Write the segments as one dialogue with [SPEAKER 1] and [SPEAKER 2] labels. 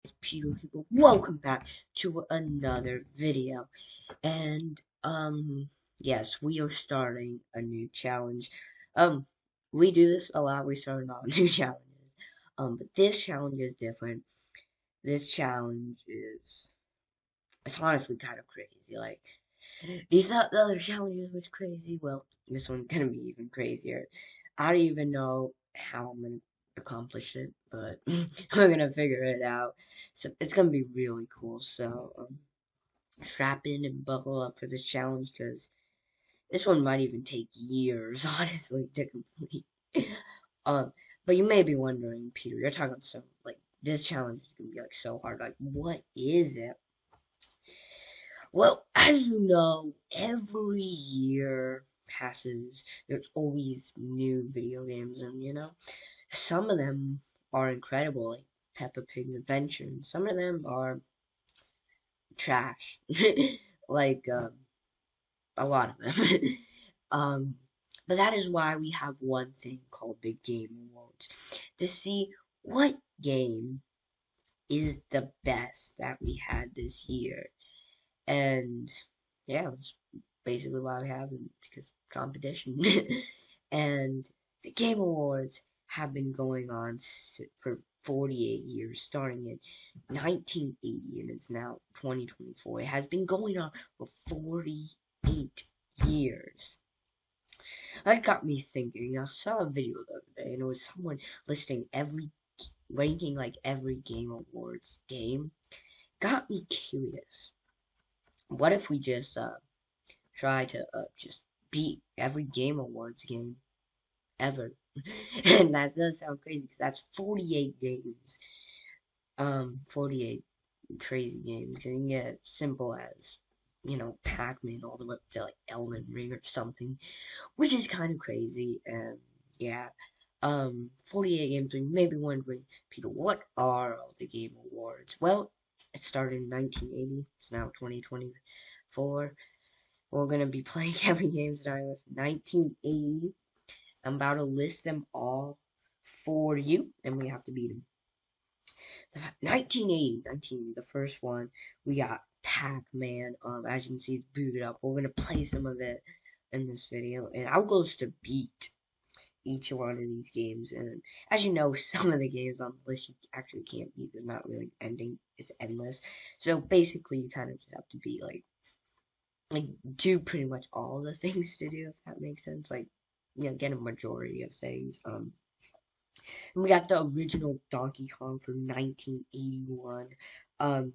[SPEAKER 1] It's Peter people. Welcome back to another video. And yes, we are starting a new challenge. Um we do this a lot, we start a lot of new challenges. But this challenge is different. This challenge is it's honestly kind of crazy. Like you thought the other challenges was crazy, well, this one's gonna be even crazier. I don't even know how I'm gonna accomplish it, but we're gonna figure it out. So it's gonna be really cool. So strap in and buckle up for this challenge because this one might even take years, honestly, to complete. um, but you may be wondering, Peter, you're talking some like this challenge is gonna be like so hard. Like, what is it? Well, as you know, every year passes, there's always new video games, and some of them are incredible, like Peppa Pig's Adventure, and some of them are trash, like a lot of them. um, but that is why we have one thing called the Game Awards to see what game is the best that we had this year. And yeah, it's basically why we have them because competition. And the Game Awards have been going on for 48 years, starting in 1980, and it's now 2024. It has been going on for 48 years. That got me thinking. I saw a video the other day, and it was someone listing ranking like every Game Awards game. Got me curious. What if we just try to just beat every Game Awards game ever? And that does sound crazy because that's 48 games. 48 crazy games. You can get simple as, Pac-Man all the way up to like Elden Ring or something, which is kind of crazy. And yeah, 48 games. You may be wondering, Peter, what are all the Game Awards? Well, it started in 1980. It's now 2024. We're gonna be playing every game starting with 1980. I'm about to list them all for you, and we have to beat them. So 1980, the first one, we got Pac-Man. As you can see, it's booted up. We're gonna play some of it in this video, and our goal is to beat each one of these games. And as you know, some of the games on the list you actually can't beat. They're not really ending. It's endless. So basically, you kind of just have to be like do pretty much all the things to do, if that makes sense. Like, get a majority of things. And we got the original Donkey Kong from 1981. Um,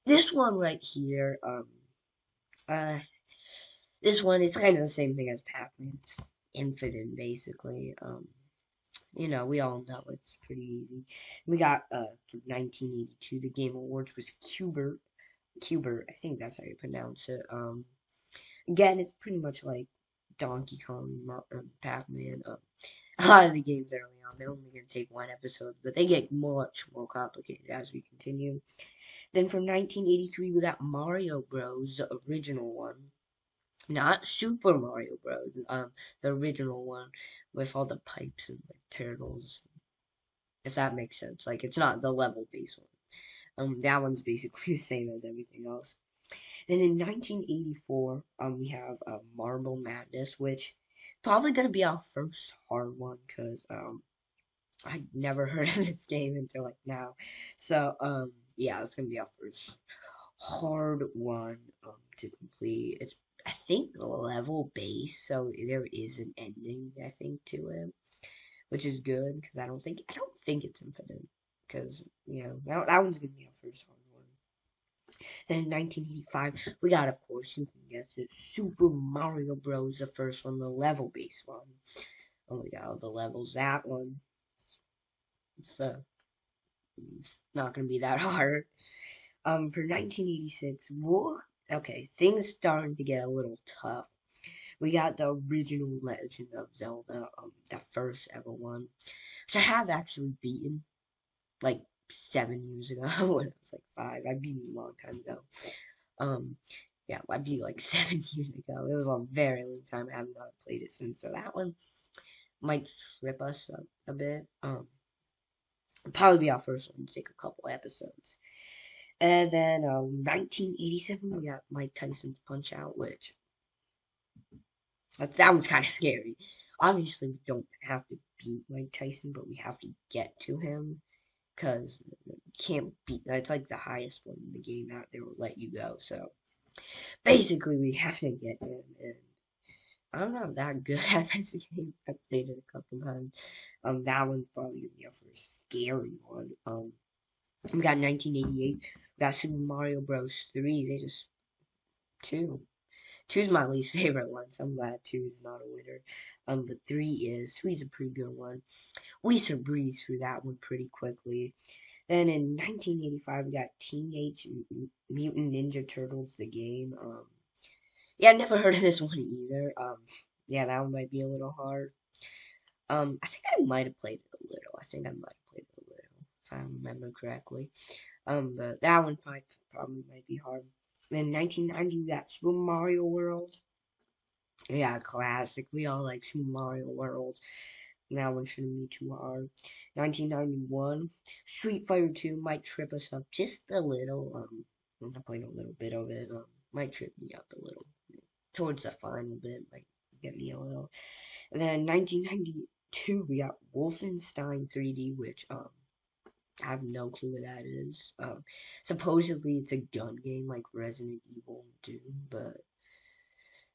[SPEAKER 1] this one right here, uh, this one is kind of the same thing as Pac-Man. It's infinite, basically. We all know it's pretty easy. We got from 1982, the Game Awards was Cubert. Cubert, I think that's how you pronounce it. Again, it's pretty much like Donkey Kong, Pac-Man. A lot of the games early on, they're only going to take one episode, but they get much more complicated as we continue. Then from 1983, we got Mario Bros, the original one. Not Super Mario Bros, the original one with all the pipes and like turtles, if that makes sense. Like, it's not the level-based one. That one's basically the same as everything else. Then in 1984, we have Marble Madness, which probably gonna be our first hard one because I never heard of this game until like now. So yeah, it's gonna be our first hard one to complete. It's I think level based, so there is an ending I think to it, which is good because I don't think it's infinite because that one's gonna be our first hard one. Then in 1985, we got, of course, you can guess it, Super Mario Bros. The first one, the level-based one. Oh my god, all the levels. That one, it's not gonna be that hard. For 1986, what? Okay, things starting to get a little tough. We got the original Legend of Zelda, the first ever one, which I have actually beaten, like 7 years ago when I was like 5. I beat it a long time ago. Um, yeah, I beat like 7 years ago. It was a very long time. I have not played it since, so that one might trip us up a bit. Probably be our first one to take a couple episodes. And then 1987, we got Mike Tyson's Punch Out, which that one's kind of scary. Obviously, we don't have to beat Mike Tyson, but we have to get to him because you can't beat. That's like the highest one in the game that they will let you go. So basically, we have to get him, and I'm not that good at this game. I've played it a couple times. That one's probably gonna be our first scary one. We got 1988. We got Super Mario Bros. 3. They just two. Two's my least favorite one, so I'm glad two is not a winner. But three is. Three's a pretty good one. We should breeze through that one pretty quickly. Then in 1985, we got Teenage Mutant Ninja Turtles, the game. Yeah, I never heard of this one either. Yeah, that one might be a little hard. I think I might have played it a little. I think I might have played it a little, if I remember correctly. But that one probably might be hard. Then 1990, we got Super Mario World. Yeah, classic. We all like Super Mario World. That one shouldn't be too hard. 1991, Street Fighter 2 might trip us up just a little. I played a little bit of it. Might trip me up a little. Towards the final bit, might get me a little. And then 1992, we got Wolfenstein 3D, which I have no clue what that is. Supposedly it's a gun game like Resident Evil and Doom, but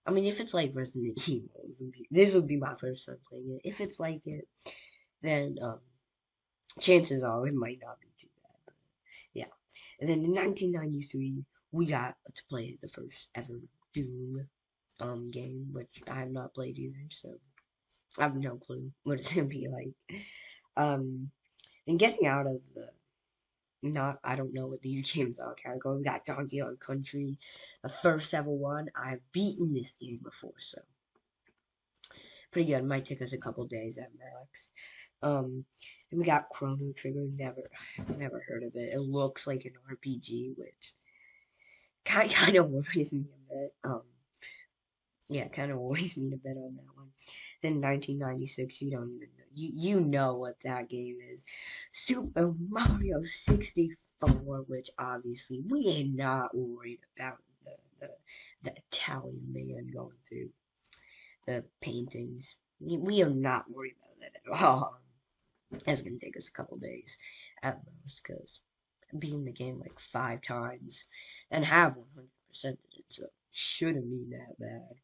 [SPEAKER 1] I mean, if it's like Resident Evil, this would be my first time playing it. If it's like it, then chances are it might not be too bad. But yeah. And then in 1993, we got to play the first ever Doom game, which I have not played either, so I have no clue what it's gonna be like. And getting out of the not I don't know what these games are category. We got Donkey Kong Country, the first ever one. I've beaten this game before, so pretty good. Might take us a couple days at max. Then we got Chrono Trigger. Never heard of it. It looks like an RPG, which kind of worries me a bit. Yeah, kind of worries me a bit on that one. Then 1996, you don't even know. You know what that game is. Super Mario 64, which obviously we are not worried about the Italian man going through the paintings. We are not worried about that at all. It's going to take us a couple days at most, because beating the game like 5 times and have 100% in it, so shouldn't be that bad.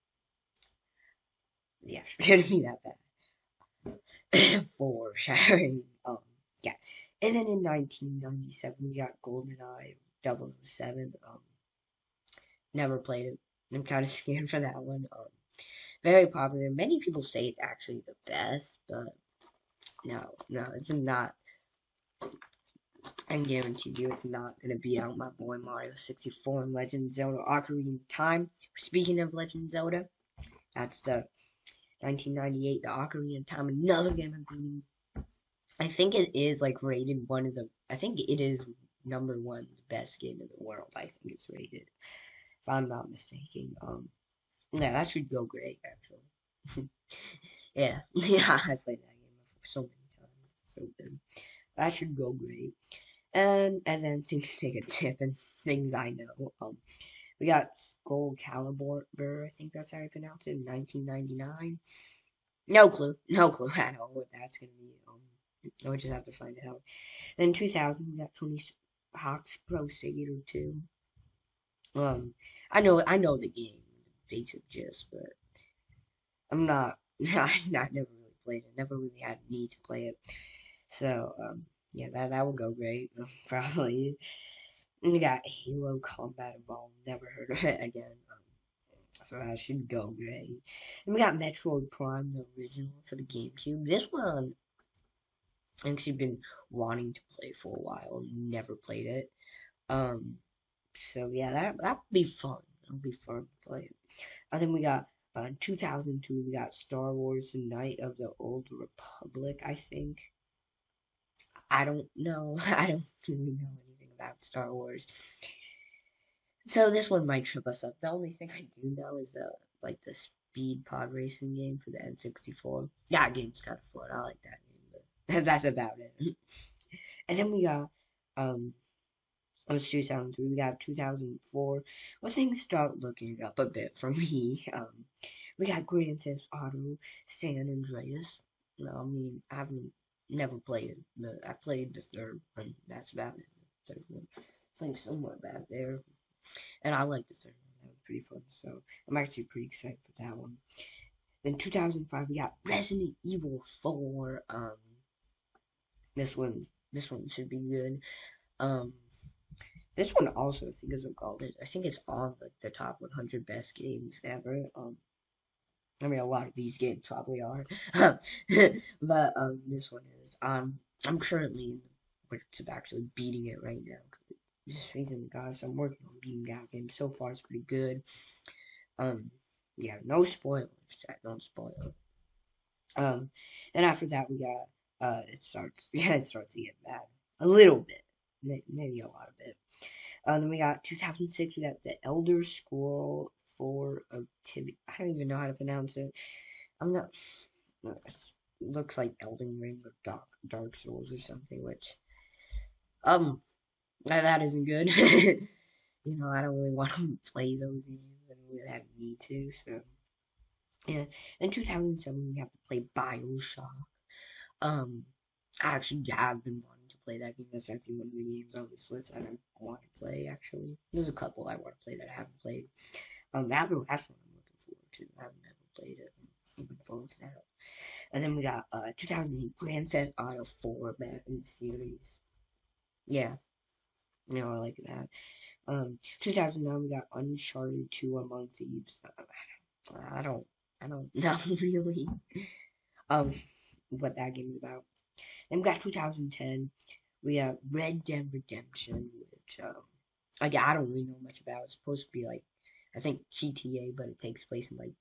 [SPEAKER 1] Yeah, shouldn't be that bad. Foreshadowing. Yeah. And then in 1997, we got GoldenEye 007. Never played it. I'm kind of scared for that one. Very popular. Many people say it's actually the best, but no, it's not. I guarantee you it's not going to beat out my boy Mario 64 and Legend of Zelda Ocarina of Time. Speaking of Legend of Zelda, that's the 1998, the Ocarina of Time, another game of being. I think it is like rated one of the. I think it is number one best game in the world. I think it's rated, if I'm not mistaken. Yeah, that should go great actually. Yeah, yeah, I played that game so many times. So good. That should go great. And then things take a tip and things I know. We got Skull Calibur, I think that's how you pronounce it, in 1999. No clue at all what that's gonna be. I just have to find it out. Then 2000, we got Tony Hawk's Pro Skater 2. I know the game, basic gist, but I'm not. I never really played it. Never really had a need to play it. So yeah, that would go great, probably. And we got Halo Combat Evolved. Never heard of it again. So that should go great. And we got Metroid Prime, the original for the GameCube. This one I've actually been wanting to play for a while. Never played it. So yeah, that would be fun. That would be fun to play it. And then we got in 2002, we got Star Wars: The Night of the Old Republic. I think. I don't know. I don't really know anything about Star Wars. So this one might trip us up. The only thing I do know is the speed pod racing game for the N64. That game's kind of fun. I like that game, but that's about it. And then we got it was 2003. We got 2004. Well, things start looking up a bit for me. We got Grand Theft Auto San Andreas. No, I mean I haven't never played it, but I played the third one. That's about it. The third one. Playing somewhat bad there, and I like the third one. That was pretty fun. So I'm actually pretty excited for that one. Then 2005, we got Resident Evil 4. This one should be good. Um, this one also I think is regarded. I think it's on the top 100 best games ever. I mean a lot of these games probably are, but this one is. I'm currently in the works of actually beating it right now. Just reason, guys, I'm working on beating that game. So far, it's pretty good. Um, yeah, no spoilers. Chat, don't spoil. Um, then after that we got it starts yeah it starts to get bad a little bit, maybe a lot of bit. Then we got 2006. We got the Elder Scroll 4 of Tibia. I don't even know how to pronounce it. I'm not. It looks like Elden Ring or Dark Souls or something. Which that isn't good. I don't really want to play those games. I don't really have need to. So yeah. In 2007, we have to play Bioshock. Um, I actually have been wanting to play that game. That's actually one of the games on this list I don't want to play, actually. There's a couple I want to play that I haven't played. That's what I'm looking forward to. I've never played it. I'm looking forward to that. And then we got 2008 Grand Theft Auto 4 back in the series. Yeah, I like that. 2009 we got Uncharted 2 Among Thieves. I don't know really what that game is about. Then we got 2010. We have Red Dead Redemption, which I don't really know much about. It's supposed to be like I think GTA, but it takes place in like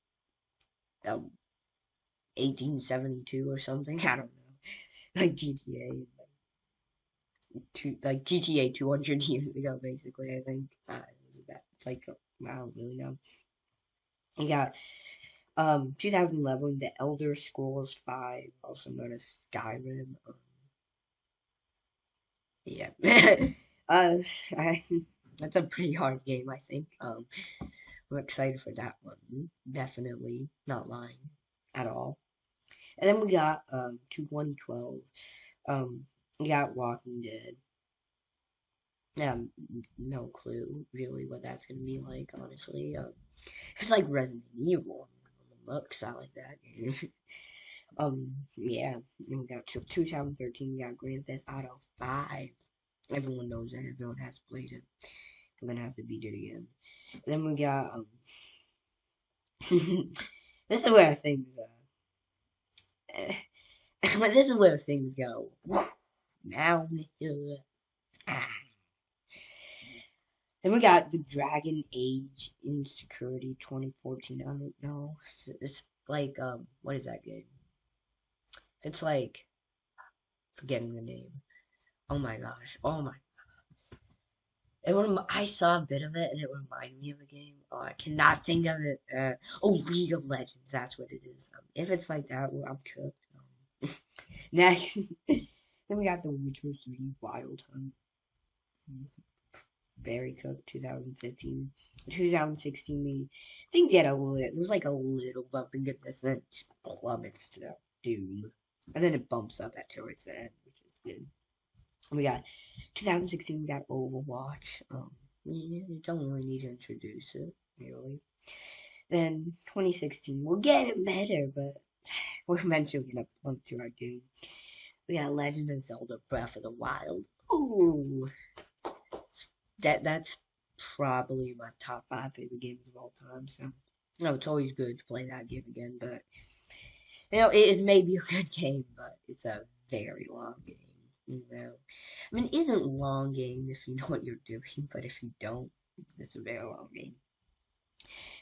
[SPEAKER 1] 1872 or something. I don't know, like GTA, like GTA 200 years ago, basically. I think it was that like I don't really know. You got 2011, The Elder Scrolls 5, also known as Skyrim. Yeah. uh, I, that's a pretty hard game, I think. I'm excited for that one. Definitely not lying at all. And then we got 2012. We got Walking Dead. No clue really what that's gonna be like. Honestly, it's like Resident Evil. On the looks, I like that game. Yeah. And we got 2013. We got Grand Theft Auto 5. Everyone knows that. Everyone has played it. I'm gonna have to beat it again. And then we got this is where things this is where things go. Now ah. Then we got the Dragon Age Insecurity 2014. I don't know. It's like what is that game? It's like forgetting the name. Oh my gosh. Oh my. I saw a bit of it and it reminded me of a game. Oh, I cannot think of it. League of Legends. That's what it is. If it's like that, well, I'm cooked. Next, then we got The Witcher 3 Wild Hunt. Very cooked. 2015, 2016. Things get a little. There's like a little bump in goodness, and then it just plummets to doom, and then it bumps up at towards the end, which is good. We got 2016. We got Overwatch. You don't really need to introduce it, really. Then 2016, we'll get it better, but we're eventually gonna bump to our doom. We got Legend of Zelda: Breath of the Wild. Ooh, that's probably my top 5 favorite games of all time. So, it's always good to play that game again. But it is maybe a good game, but it's a very long game. I mean, it isn't a long game if you know what you're doing, but if you don't, it's a very long game.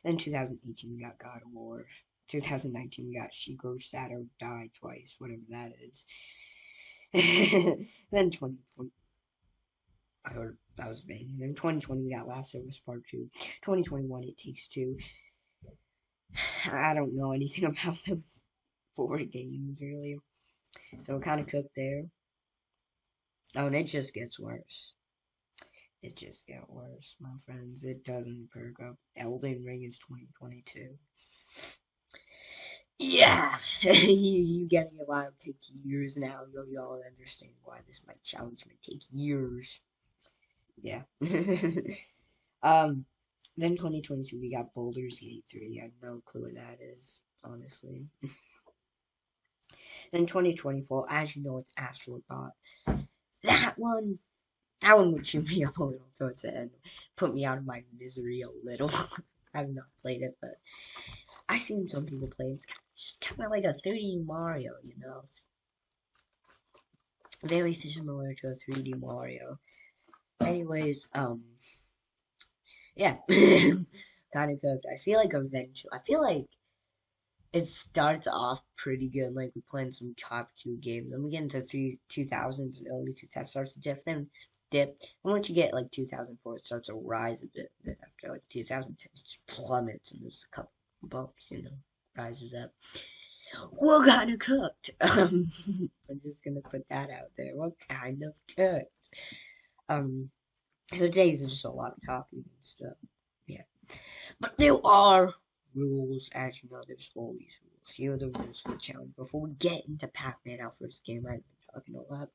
[SPEAKER 1] Then 2018 we got God of War. 2019 we got Shikoro Sato Die Twice, whatever that is. Then 2020. I heard that was amazing. Then 2020 we got Last of Us Part 2. 2021 It Takes Two. I don't know anything about those 4 games really. So kind of cooked there. Oh, and it just gets worse. It just gets worse, my friends. It doesn't perk up. Elden Ring is 2022. Yeah, you getting it while take years now. Y'all understand why this might challenge might take years. Yeah. um, then 2022 we got Baldur's Gate 3. I have no clue what that is, honestly. Then 2024, as you know, it's Astrobot. That one, that one would chew me up a little towards the end, put me out of my misery a little. I have not played it, but I've seen some people play it. It's just kind of like a 3D Mario, you know? Very similar to a 3D Mario. Anyways, yeah. Kind of cooked. I feel like it starts off pretty good. Like we're playing some top 2 games. Then we get into 2000s, early 2000s starts to dip. And once you get like 2004, it starts to rise a bit. Then after like 2010, it just plummets and there's a couple bumps, rises up. We're kind of cooked. I'm just gonna put that out there. We're kind of cooked. So today's just a lot of talking and stuff. Yeah. But there are rules, as you know, there's always rules. Here are the rules for the challenge. Before we get into Pac-Man, our first game, I've been talking a lot.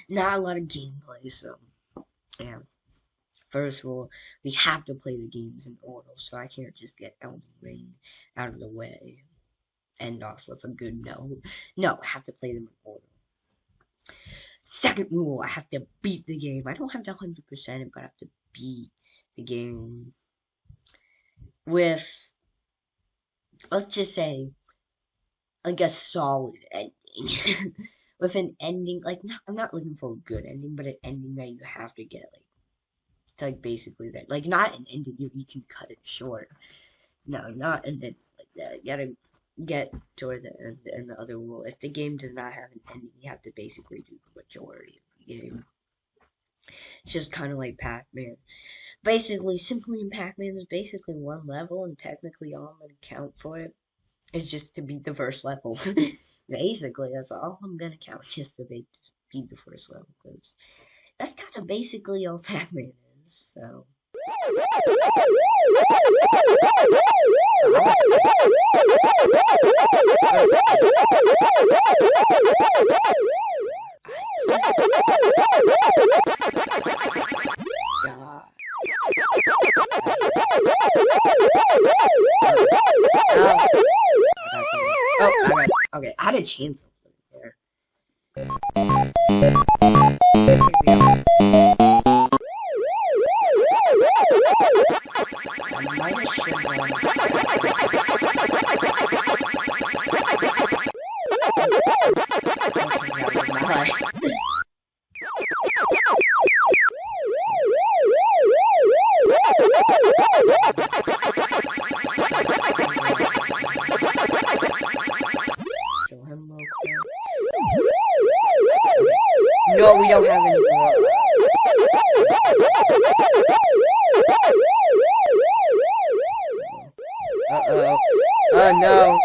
[SPEAKER 1] Not a lot of gameplay, so yeah. First rule, we have to play the games in order, so I can't just get Elden Ring out of the way. End off with a good no. No, I have to play them in order. Second rule, I have to beat the game. I don't have to 100% it, but I have to beat the game with, let's just say, like a solid ending. With an ending, like, I'm not looking for a good ending, but an ending that you have to get, like, to, like, basically that. Like, not an ending you can cut it short. No, not an ending like that. You gotta get toward the end. And the other rule, if the game does not have an ending, you have to basically do the majority of the game. It's just kind of like Pac-Man. Basically, simply in Pac-Man is basically one level, and technically all I'm gonna count for it is just to beat the first level. Basically, that's all I'm gonna count, just to beat the first level, because that's kind of basically all Pac-Man is. So. Okay, I had a chance there. No, we don't have any more. Uh-oh. Oh, no.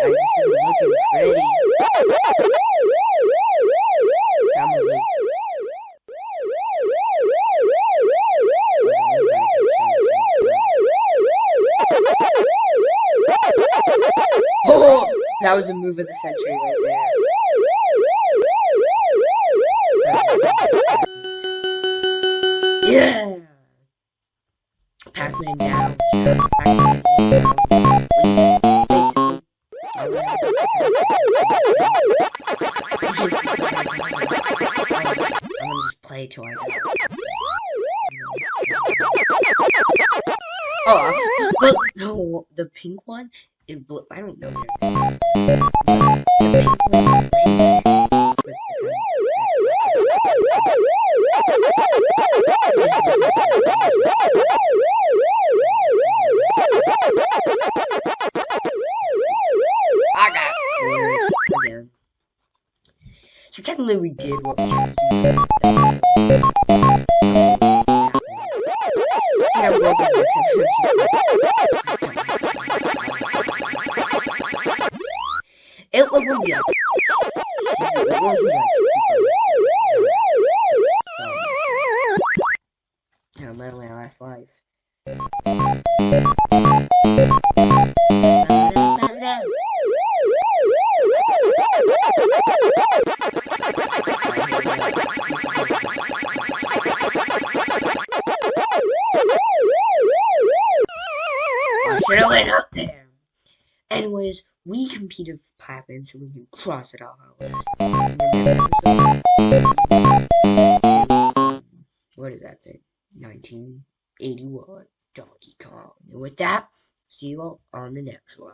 [SPEAKER 1] Guys, this isn't looking pretty. Oh, that was a move of the century right there. Yeah! Pac-Man down. Pac-Man down. I'm gonna just play till I die. Oh, but no, the pink one, I don't know. The pink one again. So technically we did what we had to do. It wouldn't be like, My last life. I should have went up there. Anyways, we competed for Pac-Man, so we can cross it off our list. What is that thing? 1981 Donkey Kong. And with that, see you all on the next one.